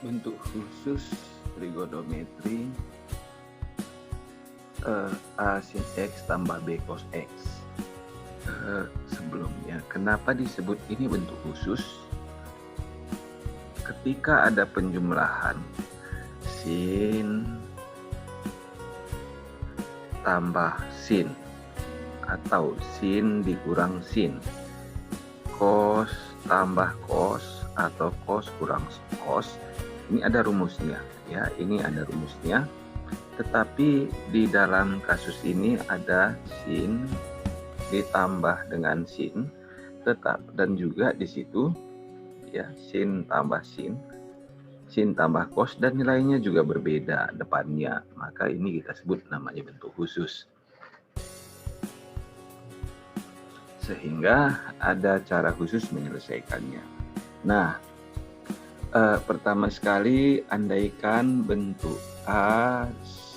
Bentuk khusus trigonometri A sin X tambah B cos X. Sebelumnya, kenapa disebut ini bentuk khusus? Ketika ada penjumlahan sin tambah sin atau sin dikurang sin, cos tambah cos atau cos kurang cos, ini ada rumusnya ya, ini ada rumusnya. Tetapi di dalam kasus ini ada sin ditambah dengan sin tetap, dan juga di situ ya sin tambah sin tambah cos, dan nilainya juga berbeda depannya. Maka ini kita sebut namanya bentuk khusus. Sehingga ada cara khusus menyelesaikannya. Nah, pertama sekali andaikan bentuk A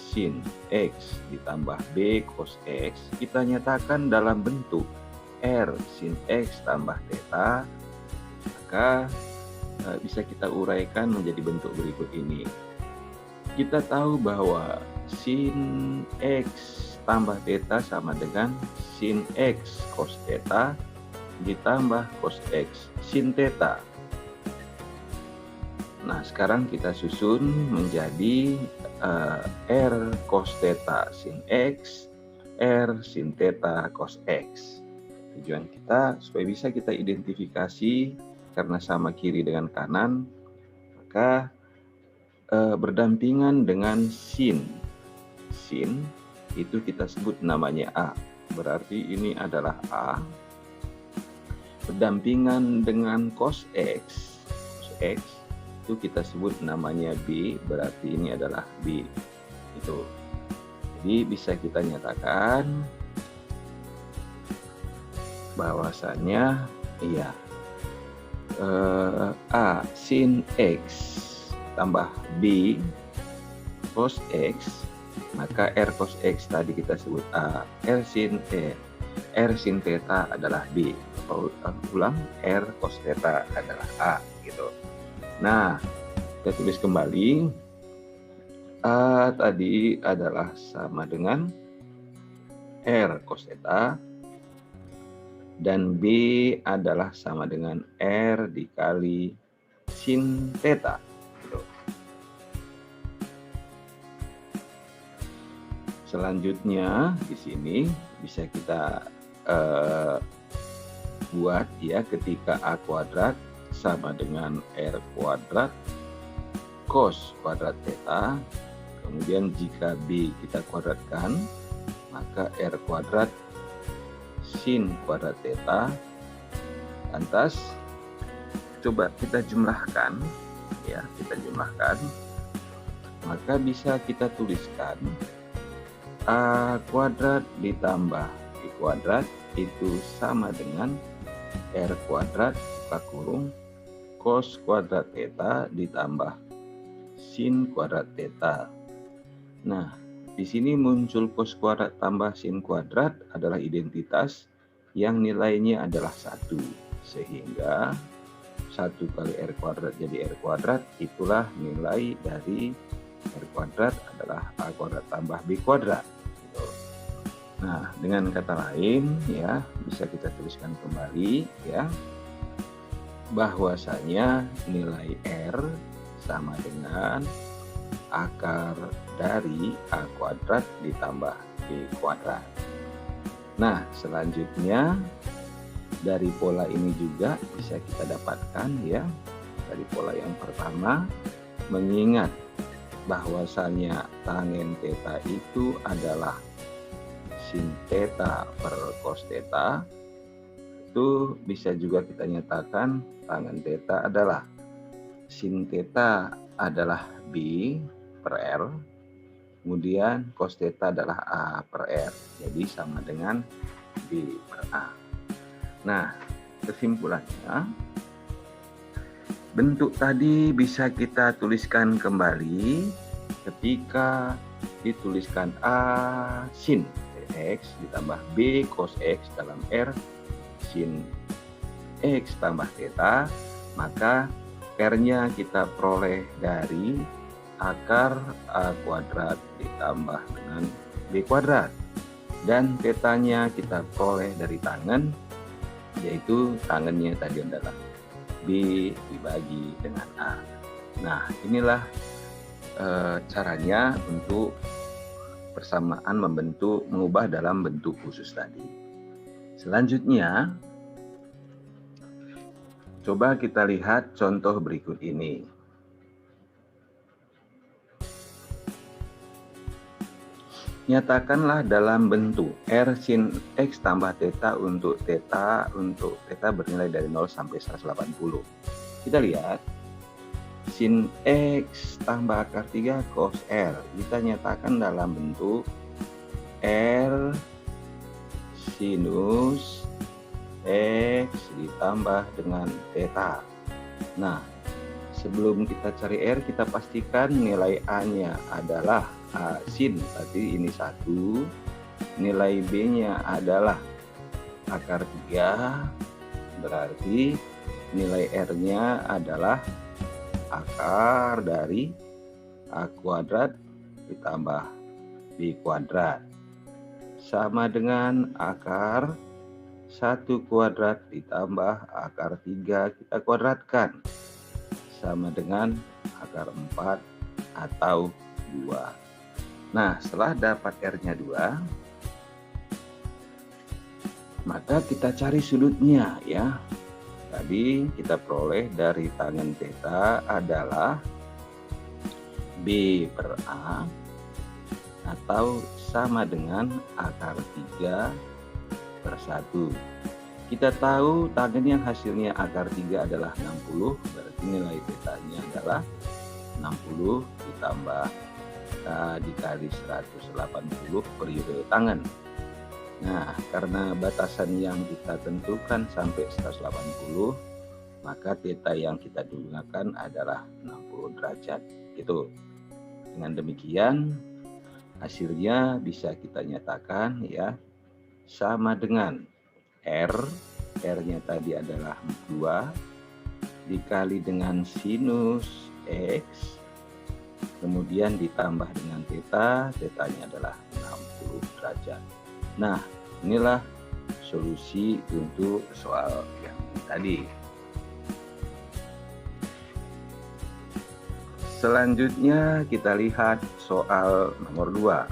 sin X ditambah B cos X kita nyatakan dalam bentuk R sin X tambah theta, maka bisa kita uraikan menjadi bentuk berikut ini. Kita tahu bahwa sin X tambah theta sama dengan sin X cos theta ditambah cos X sin theta. Nah, sekarang kita susun menjadi R cos theta sin X, R sin theta cos X. Tujuan kita supaya bisa kita identifikasi, karena sama kiri dengan kanan, maka berdampingan dengan sin. Sin itu kita sebut namanya A. Berarti ini adalah A. Berdampingan dengan cos X itu kita sebut namanya B, berarti ini adalah B. Itu. Jadi bisa kita nyatakan bahwasannya iya, A sin X tambah B cos X, maka R cos X tadi kita sebut A, R sin theta adalah B. Ulang, R cos theta adalah A gitu. Nah, kita tulis kembali, A tadi adalah sama dengan R cos theta, dan B adalah sama dengan R dikali sin theta. Selanjutnya di sini bisa kita buat ya, ketika A kuadrat sama dengan R kuadrat cos kuadrat theta, kemudian jika B kita kuadratkan, maka R kuadrat sin kuadrat theta. Lantas coba kita jumlahkan ya, maka bisa kita tuliskan A kuadrat ditambah B kuadrat itu sama dengan R kuadrat buka kurung cos kuadrat theta ditambah sin kuadrat theta. Nah, di sini muncul cos kuadrat tambah sin kuadrat adalah identitas yang nilainya adalah 1. Sehingga 1 kali R kuadrat jadi R kuadrat, itulah nilai dari R kuadrat adalah A kuadrat tambah B kuadrat. Nah, dengan kata lain ya, bisa kita tuliskan kembali ya, bahwasanya nilai R sama dengan akar dari A kuadrat ditambah B kuadrat. Nah, selanjutnya dari pola ini juga bisa kita dapatkan ya, dari pola yang pertama, mengingat bahwasanya tangen theta itu adalah sin theta per cos theta, itu bisa juga kita nyatakan tangen theta adalah sin theta adalah B per R, kemudian cos theta adalah A per R, jadi sama dengan B per A. Nah, kesimpulannya, bentuk tadi bisa kita tuliskan kembali ketika dituliskan A sin X ditambah B cos X dalam R sin X tambah theta, maka R-nya kita peroleh dari akar A kuadrat ditambah dengan B kuadrat. Dan tetanya kita peroleh dari tangen, yaitu tangennya tadi adalah B dibagi dengan A. Nah, inilah caranya untuk persamaan mengubah dalam bentuk khusus tadi. Selanjutnya, coba kita lihat contoh berikut ini. Nyatakanlah dalam bentuk R sin X tambah theta untuk theta bernilai dari 0 sampai 180. Kita lihat, sin X tambah akar 3 cos R. Kita nyatakan dalam bentuk R sinus X ditambah dengan theta. Nah, sebelum kita cari R, kita pastikan nilai A-nya adalah A sin, berarti ini 1. Nilai B-nya adalah akar 3, berarti nilai R-nya adalah akar dari A kuadrat ditambah B kuadrat. Sama dengan akar 1 kuadrat ditambah akar 3 kita kuadratkan. Sama dengan akar 4 atau 2. Nah, setelah dapat R-nya 2, maka kita cari sudutnya ya. Tadi kita peroleh dari tangen theta adalah B per A atau sama dengan akar 3 per 1. Kita tahu tangen yang hasilnya akar 3 adalah 60, berarti nilai theta-nya adalah 60 ditambah dikali 180 periode tangen. Nah, karena batasan yang kita tentukan sampai 180, maka theta yang kita gunakan adalah 60 derajat. Gitu. Dengan demikian, hasilnya bisa kita nyatakan ya sama dengan R-nya tadi adalah 2 dikali dengan sinus X, kemudian ditambah dengan theta-nya adalah 60 derajat. Nah, inilah solusi untuk soal yang tadi. Selanjutnya kita lihat soal nomor 2.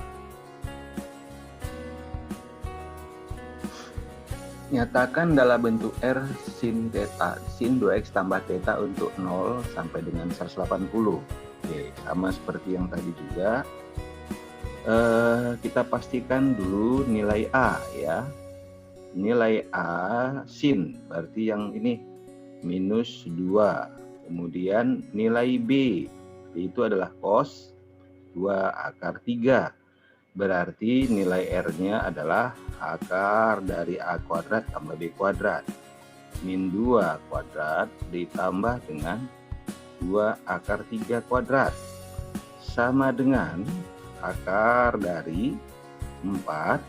Nyatakan dalam bentuk R sin theta, sin 2x tambah theta untuk 0 sampai dengan 180. Oke, sama seperti yang tadi juga. Kita pastikan dulu nilai A ya. Nilai A sin, berarti yang ini minus 2. Kemudian nilai B itu adalah cos 2 akar 3. Berarti nilai R-nya adalah akar dari A kuadrat tambah B kuadrat. Min 2 kuadrat ditambah dengan 2 akar 3 kuadrat. Sama dengan akar dari 4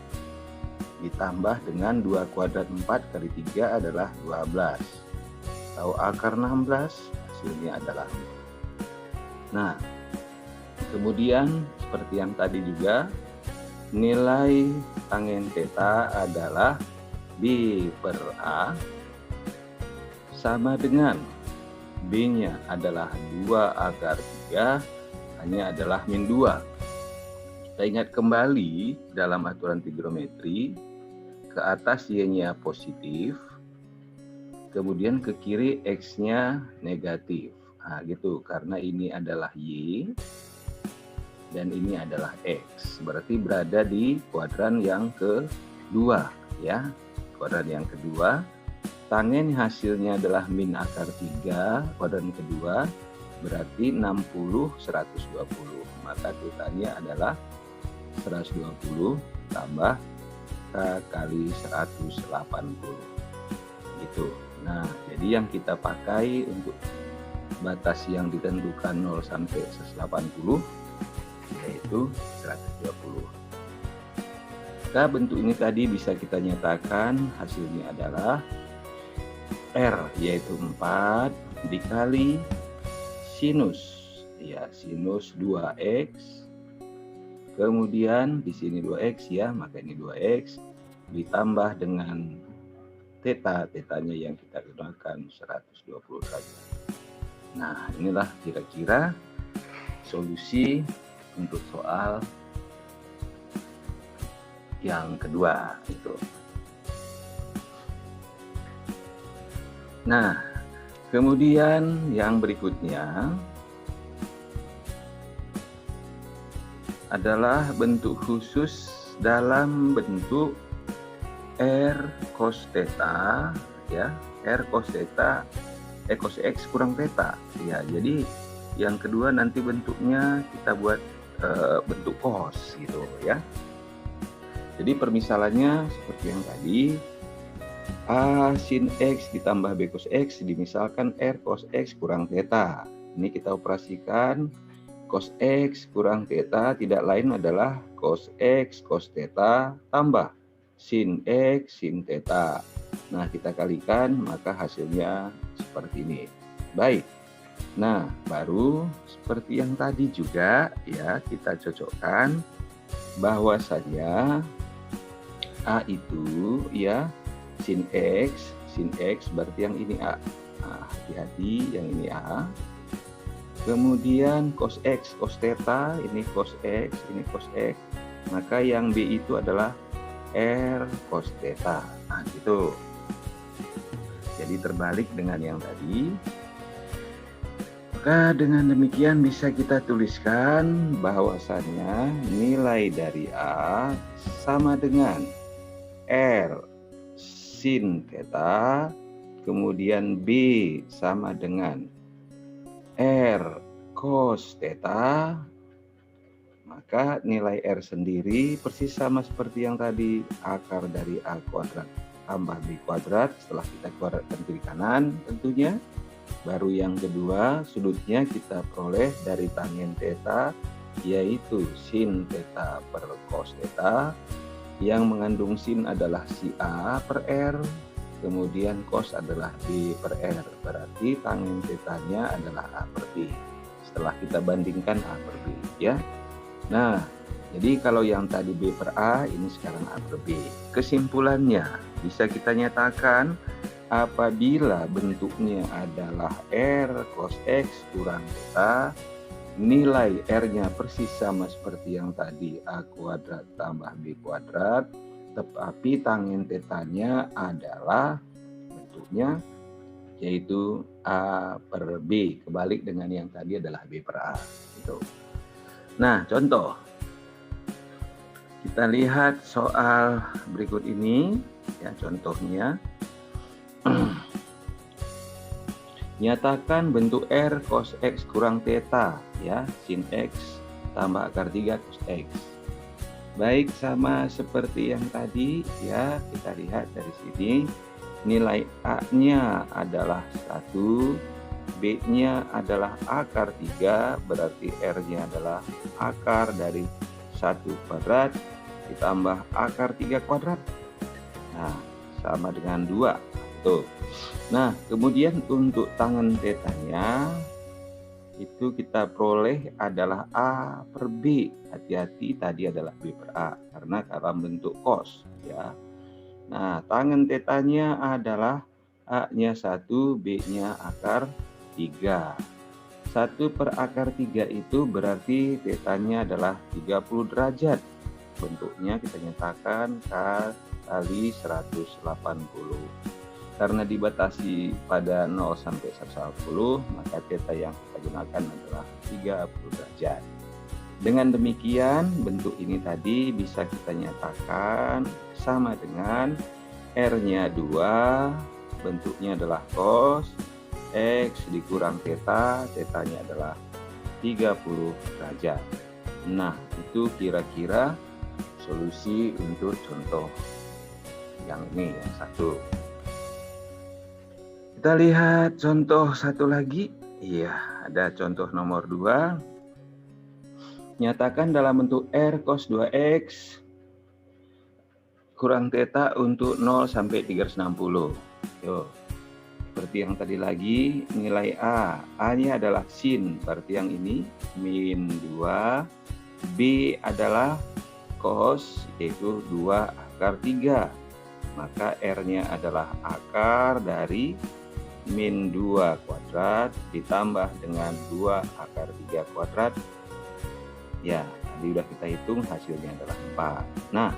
ditambah dengan 2 kuadrat 4 kali 3 adalah 12. Tahu akar 16, hasilnya adalah. Nah, kemudian seperti yang tadi juga, nilai tangen theta adalah B per A sama dengan B-nya adalah 2 akar 3, hanya adalah min 2. Kita ingat kembali dalam aturan trigonometri, ke atas Y-nya positif, kemudian ke kiri X-nya negatif. Nah, gitu, karena ini adalah Y dan ini adalah X. Berarti berada di kuadran yang kedua ya. Kuadran yang kedua. Tangen hasilnya adalah min akar 3, kuadran kedua, berarti 60 120. Maka theta-nya adalah 120 tambah K kali 180 gitu. Nah, jadi yang kita pakai untuk batas yang ditentukan 0 sampai 180 yaitu 120. Nah, bentuk ini tadi bisa kita nyatakan hasilnya adalah R yaitu 4 dikali sinus. Ya, sinus 2x. Kemudian di sini 2x ya, maka ini 2x ditambah dengan theta. Tetanya yang kita gunakan 120 derajat. Nah, inilah kira-kira solusi untuk soal yang kedua itu. Nah, kemudian yang berikutnya adalah bentuk khusus dalam bentuk R cos theta ya, R cos theta cos X kurang theta ya. Jadi yang kedua nanti bentuknya kita buat bentuk cos gitu ya. Jadi permisalannya seperti yang tadi, A sin X ditambah B cos X dimisalkan R cos X kurang theta. Ini kita operasikan cos X kurang theta tidak lain adalah cos X cos theta tambah sin X sin theta. Nah, kita kalikan maka hasilnya seperti ini. Baik. Nah, baru seperti yang tadi juga ya, kita cocokkan bahwasanya A itu ya sin X berarti yang ini A. Nah, hati-hati yang ini A. Kemudian cos X, cos theta, ini cos X, ini cos X. Maka yang B itu adalah R cos theta. Nah, gitu. Jadi terbalik dengan yang tadi. Maka dengan demikian bisa kita tuliskan bahwasannya nilai dari A sama dengan R sin theta, kemudian B sama dengan R cos theta, maka nilai R sendiri persis sama seperti yang tadi, akar dari A kuadrat tambah B kuadrat setelah kita kuadratkan kiri kanan tentunya. Baru yang kedua, sudutnya kita peroleh dari tangen theta, yaitu sin theta per cos theta, yang mengandung sin adalah si A per R, kemudian cos adalah B per R, berarti tangen tetanya adalah A per B. Setelah kita bandingkan A per B ya. Nah, jadi kalau yang tadi B per A, ini sekarang A per B. Kesimpulannya bisa kita nyatakan apabila bentuknya adalah R cos X kurang theta, nilai R-nya persis sama seperti yang tadi, A kuadrat tambah B kuadrat, tetapi tangen tetanya adalah bentuknya yaitu A per B, kebalik dengan yang tadi adalah B per A gitu. Nah, contoh kita lihat soal berikut ini ya, contohnya nyatakan bentuk R cos X kurang theta ya, sin X tambah akar 3 cos X. Baik, sama seperti yang tadi ya, kita lihat dari sini nilai A-nya adalah 1, B-nya adalah akar 3, berarti R-nya adalah akar dari 1 kuadrat ditambah akar 3 kuadrat. Nah, sama dengan 2. Tuh. Nah, kemudian untuk tangen tetanya itu kita peroleh adalah A per B. Hati-hati tadi adalah B per A karena dalam bentuk cos ya. Nah, tangen tetanya adalah A-nya 1, B-nya akar 3. 1 per akar 3 itu berarti tetanya adalah 30 derajat. Bentuknya kita nyatakan K kali 180. Karena dibatasi pada 0 sampai 180, maka theta yang kita gunakan adalah 30 derajat. Dengan demikian, bentuk ini tadi bisa kita nyatakan sama dengan R-nya 2, bentuknya adalah cos, X dikurang theta, tetanya adalah 30 derajat. Nah, itu kira-kira solusi untuk contoh yang ini, yang satu. Kita lihat contoh satu lagi. Iya, ada contoh nomor 2. Nyatakan dalam bentuk R cos 2X kurang theta untuk 0 sampai 360. Yo. seperti yang tadi lagi, nilai A. A-nya adalah sin, berarti yang ini min 2. B adalah cos, yaitu 2 akar 3. Maka R-nya adalah akar dari min 2 kuadrat ditambah dengan 2 akar 3 kuadrat. Ya, tadi udah kita hitung, hasilnya adalah 4. Nah,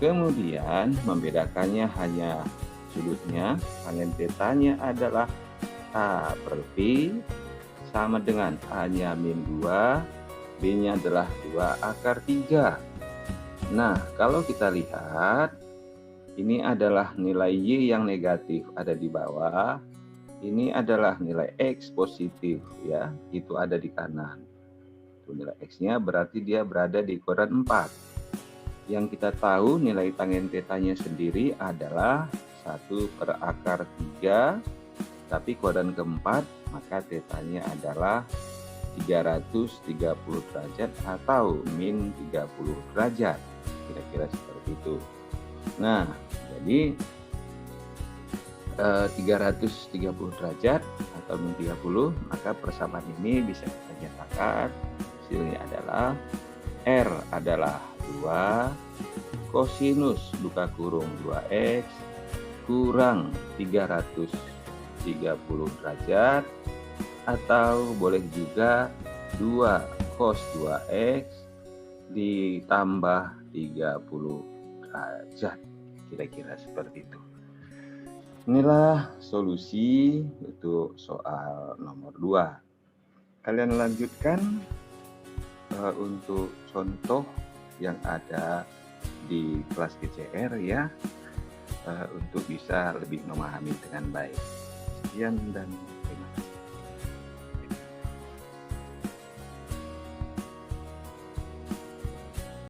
kemudian membedakannya hanya sudutnya, tangen tetanya adalah A per B sama dengan A-nya min 2, B-nya adalah 2 akar 3. Nah, kalau kita lihat, ini adalah nilai Y yang negatif ada di bawah. Ini adalah nilai X positif, ya, itu ada di kanan. Itu nilai X-nya berarti dia berada di kuadran 4. Yang kita tahu nilai tangen tetanya sendiri adalah 1 per akar 3, tapi kuadran keempat, maka tetanya adalah 330 derajat atau min 30 derajat. Kira-kira seperti itu. Nah, jadi 330 derajat atau min 30, maka persamaan ini bisa kita nyatakan hasilnya adalah R adalah 2 kosinus buka kurung 2X kurang 330 derajat, atau boleh juga 2 cos 2X ditambah 30 derajat. Kira-kira seperti itu. Inilah solusi untuk soal nomor 2. Kalian lanjutkan untuk contoh yang ada di kelas GCR ya, untuk bisa lebih memahami dengan baik. Sekian dan